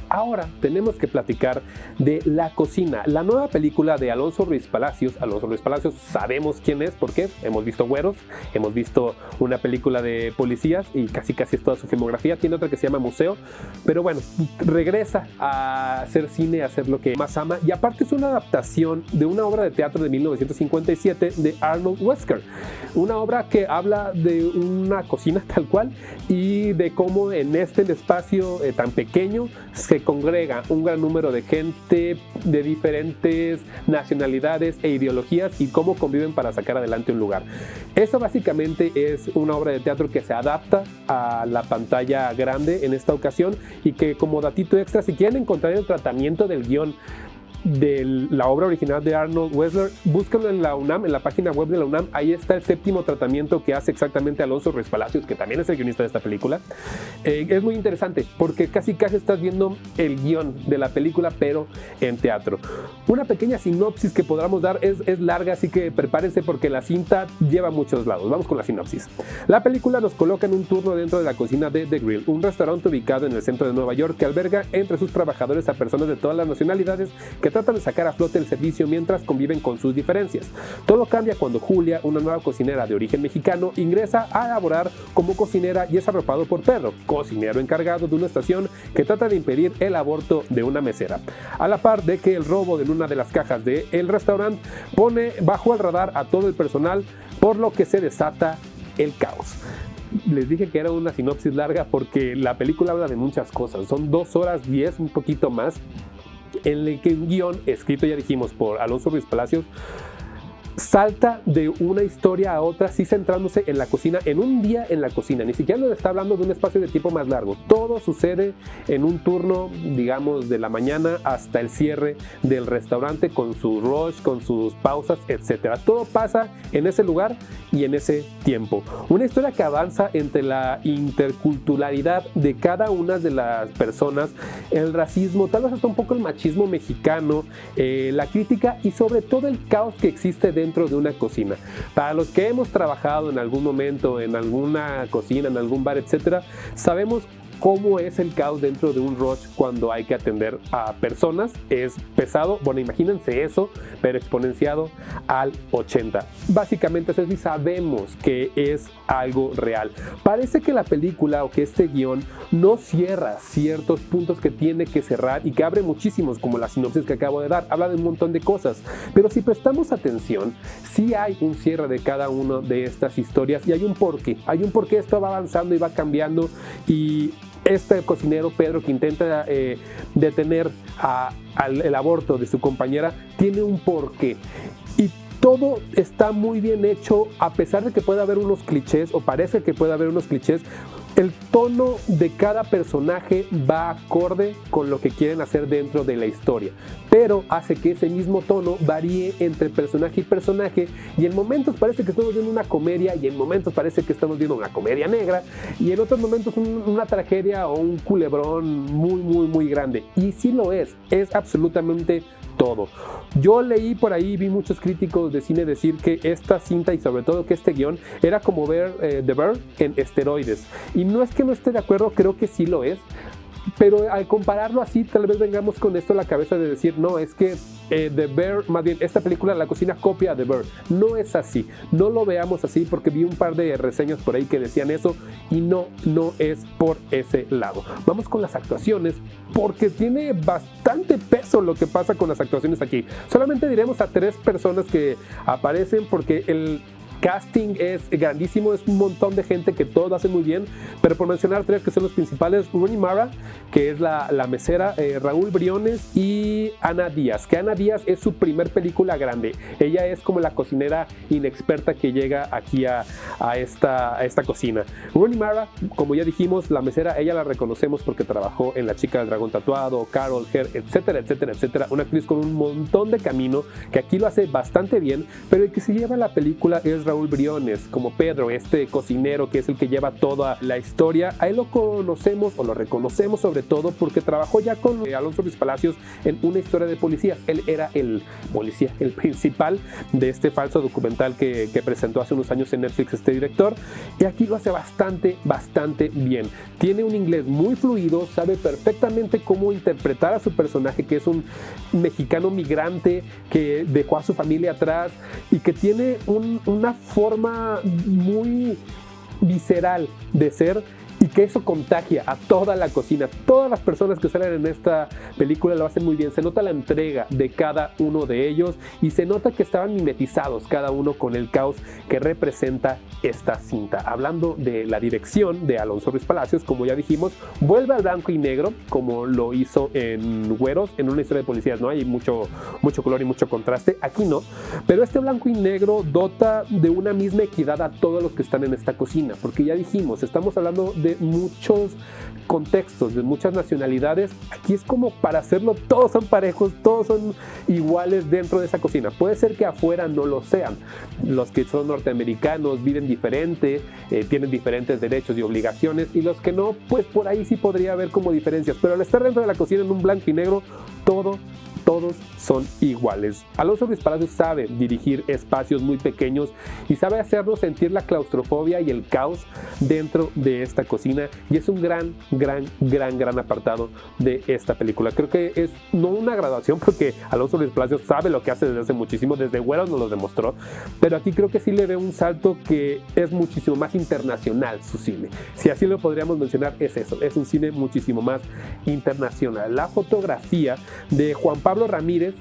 Ahora tenemos que platicar de La Cocina, la nueva película de Alonso Ruiz Palacios. Alonso Ruiz Palacios sabemos quién es porque hemos visto Güeros, hemos visto una película de policías y casi es toda su filmografía. Tiene otra que se llama Museo, pero bueno, regresa a hacer cine, a hacer lo que más ama, y aparte es una adaptación de una obra de teatro de 1957 de Arnold Wesker, una obra que habla de una cocina tal cual y de cómo en este espacio tan pequeño se congrega un gran número de gente de diferentes nacionalidades e ideologías y cómo conviven para sacar adelante un lugar. Eso básicamente es una obra de teatro que se adapta a la pantalla grande en esta ocasión, y que, como datito extra, si quieren encontrar el tratamiento del guión de la obra original de Arnold Wesker, búsquenlo en la UNAM, en la página web de la UNAM. Ahí está el séptimo tratamiento que hace exactamente Alonso Ruiz Palacios, que también es el guionista de esta película. Es muy interesante porque casi estás viendo el guión de la película, pero en teatro. Una pequeña sinopsis que podamos dar, es larga, así que prepárense porque la cinta lleva a muchos lados. Vamos con la sinopsis. La película nos coloca en un turno dentro de la cocina de The Grill, un restaurante ubicado en el centro de Nueva York que alberga entre sus trabajadores a personas de todas las nacionalidades que tratan de sacar a flote el servicio mientras conviven con sus diferencias. Todo cambia cuando Julia, una nueva cocinera de origen mexicano, ingresa a laborar como cocinera y es arropado por Pedro, cocinero encargado de una estación que trata de impedir el aborto de una mesera, a la par de que el robo de una de las cajas del restaurante pone bajo el radar a todo el personal, por lo que se desata el caos. Les dije que era una sinopsis larga porque la película habla de muchas cosas. Son 2 horas 10, un poquito más, en el que un guión escrito, ya dijimos, por Alonso Ruiz Palacios, salta de una historia a otra, sí centrándose en la cocina, en un día en la cocina. Ni siquiera nos está hablando de un espacio de tiempo más largo. Todo sucede en un turno, digamos, de la mañana hasta el cierre del restaurante, con su rush, con sus pausas, etc. Todo pasa en ese lugar y en ese tiempo. Una historia que avanza entre la interculturalidad de cada una de las personas, el racismo, tal vez hasta un poco el machismo mexicano, la crítica y sobre todo el caos que existe dentro de una cocina. Para los que hemos trabajado en algún momento en alguna cocina, en algún bar, etcétera, sabemos cómo es el caos dentro de un rush cuando hay que atender a personas. Es pesado. Bueno, imagínense eso, pero exponenciado al 80. Básicamente es así, sabemos que es algo real. Parece que la película o que este guión no cierra ciertos puntos que tiene que cerrar y que abre muchísimos, como la sinopsis que acabo de dar. Habla de un montón de cosas, pero si prestamos atención, sí hay un cierre de cada una de estas historias y hay un porqué. Hay un porqué. Esto va avanzando y va cambiando, y este cocinero Pedro, que intenta detener el aborto de su compañera, tiene un porqué. Y todo está muy bien hecho, a pesar de que pueda haber unos clichés, o parece que puede haber unos clichés. El tono de cada personaje va acorde con lo que quieren hacer dentro de la historia, pero hace que ese mismo tono varíe entre personaje y personaje, y en momentos parece que estamos viendo una comedia, y en momentos parece que estamos viendo una comedia negra, y en otros momentos una tragedia o un culebrón muy grande. Y sí lo es absolutamente todo. Yo leí por ahí, vi muchos críticos de cine decir que esta cinta, y sobre todo que este guión, era como ver The Bear en esteroides. Y no es que no esté de acuerdo, creo que sí lo es. Pero al compararlo así, tal vez vengamos con esto a la cabeza de decir, no, es que The Bear, más bien esta película, La Cocina, copia a The Bear. No es así, no lo veamos así, porque vi un par de reseñas por ahí que decían eso, y no es por ese lado. Vamos con las actuaciones, porque tiene bastante peso lo que pasa con las actuaciones aquí. Solamente diremos a 3 personas que aparecen, porque el casting es grandísimo, es un montón de gente que todos hacen muy bien, pero por mencionar 3 que son los principales: Rooney Mara, que es la mesera, Raúl Briones y Ana Díaz, que Ana Díaz es su primer película grande. Ella es como la cocinera inexperta que llega aquí a esta cocina. Rooney Mara, como ya dijimos, la mesera, ella la reconocemos porque trabajó en La Chica del Dragón Tatuado, Carol, Her, etcétera. Una actriz con un montón de camino, que aquí lo hace bastante bien, pero el que se lleva la película es Raúl Briones, como Pedro, este cocinero que es el que lleva toda la historia. A él lo conocemos o lo reconocemos sobre todo porque trabajó ya con Alonso Ruiz Palacios en Una historia de policías. Él era el policía, el principal de este falso documental que presentó hace unos años en Netflix este director, y aquí lo hace bastante bien. Tiene un inglés muy fluido, sabe perfectamente cómo interpretar a su personaje, que es un mexicano migrante que dejó a su familia atrás y que tiene una forma muy visceral de ser, y que eso contagia a toda la cocina. Todas las personas que salen en esta película lo hacen muy bien. Se nota la entrega de cada uno de ellos y se nota que estaban mimetizados cada uno con el caos que representa esta cinta. Hablando de la dirección de Alonso Ruiz Palacios, como ya dijimos, vuelve al blanco y negro como lo hizo en Güeros, en Una historia de policías, ¿no? Hay mucho color y mucho contraste. Aquí no, pero este blanco y negro dota de una misma equidad a todos los que están en esta cocina, porque ya dijimos, estamos hablando de muchos contextos, de muchas nacionalidades. Aquí es como para hacerlo, todos son parejos, todos son iguales dentro de esa cocina. Puede ser que afuera no lo sean. Los que son norteamericanos viven diferente, tienen diferentes derechos y obligaciones, y los que no, pues por ahí sí podría haber como diferencias, pero al estar dentro de la cocina en un blanco y negro, todos son iguales. Alonso Ruiz Palacios sabe dirigir espacios muy pequeños y sabe hacernos sentir la claustrofobia y el caos dentro de esta cocina, y es un gran apartado de esta película. Creo que es no una graduación, porque Alonso Ruiz Palacios sabe lo que hace desde hace muchísimo, desde Güeros nos lo demostró, pero aquí creo que sí le veo un salto que es muchísimo más internacional su cine. Si así lo podríamos mencionar, es eso, es un cine muchísimo más internacional. La fotografía de Juan Pablo Ramírez,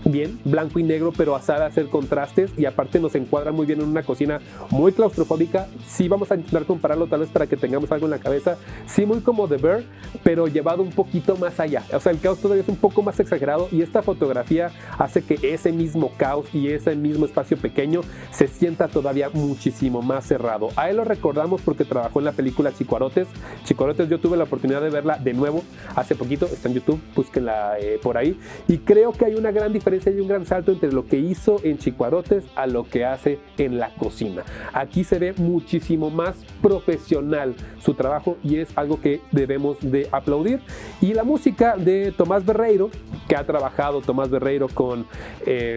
bien, blanco y negro, pero sabe hacer contrastes, y aparte nos encuadra muy bien en una cocina muy claustrofóbica. Sí, vamos a intentar compararlo tal vez para que tengamos algo en la cabeza. Sí, muy como The Bear, pero llevado un poquito más allá. O sea, el caos todavía es un poco más exagerado, y esta fotografía hace que ese mismo caos y ese mismo espacio pequeño se sienta todavía muchísimo más cerrado. A él lo recordamos porque trabajó en la película Chicuarotes. Chicuarotes yo tuve la oportunidad de verla de nuevo hace poquito, está en YouTube, búsquenla por ahí, y creo que hay una gran diferencia y un gran salto entre lo que hizo en Chicuarotes a lo que hace en la cocina. Aquí se ve muchísimo más profesional su trabajo, y es algo que debemos de aplaudir. Y la música de Tomás Berreiro, que ha trabajado Tomás Berreiro con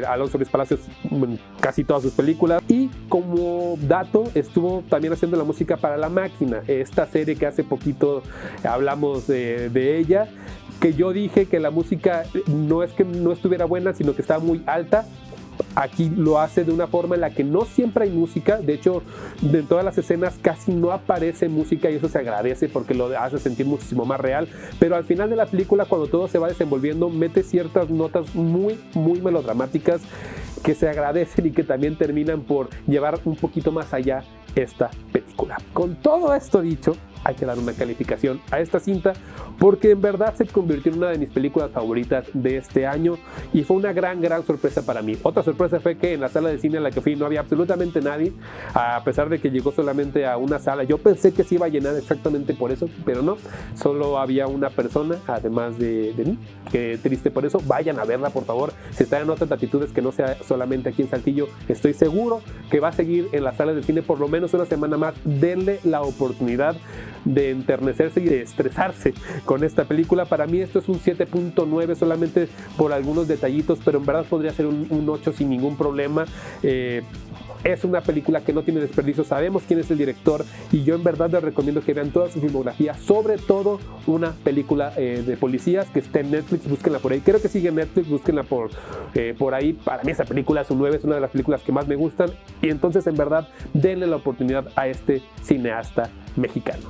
Alonso Ruiz Palacios en casi todas sus películas, y como dato estuvo también haciendo la música para La Máquina, esta serie que hace poquito hablamos de ella, que yo dije que la música no es que no estuviera buena, sino que estaba muy alta. Aquí lo hace de una forma en la que no siempre hay música. De hecho, en todas las escenas casi no aparece música, y eso se agradece porque lo hace sentir muchísimo más real. Pero al final de la película, cuando todo se va desenvolviendo, mete ciertas notas muy melodramáticas que se agradecen y que también terminan por llevar un poquito más allá esta película. Con todo esto dicho, hay que dar una calificación a esta cinta, porque en verdad se convirtió en una de mis películas favoritas de este año, y fue una gran sorpresa para mí. Otra sorpresa fue que en la sala de cine en la que fui no había absolutamente nadie, a pesar de que llegó solamente a una sala. Yo pensé que se iba a llenar exactamente por eso, pero no, solo había una persona además de mí. Qué triste por eso. Vayan a verla, por favor. Si están en otras latitudes que no sea solamente aquí en Saltillo, estoy seguro que va a seguir en las salas de cine por lo menos una semana más. Denle la oportunidad de enternecerse y de estresarse con esta película. Para mí esto es un 7.9 solamente por algunos detallitos, pero en verdad podría ser un 8 sin ningún problema. Es una película que no tiene desperdicio, sabemos quién es el director, y yo en verdad les recomiendo que vean toda su filmografía, sobre todo una película de policías que está en Netflix, búsquenla por ahí. Creo que sigue en Netflix, búsquenla por ahí. Para mí esa película es un 9, es una de las películas que más me gustan, y entonces en verdad denle la oportunidad a este cineasta mexicano.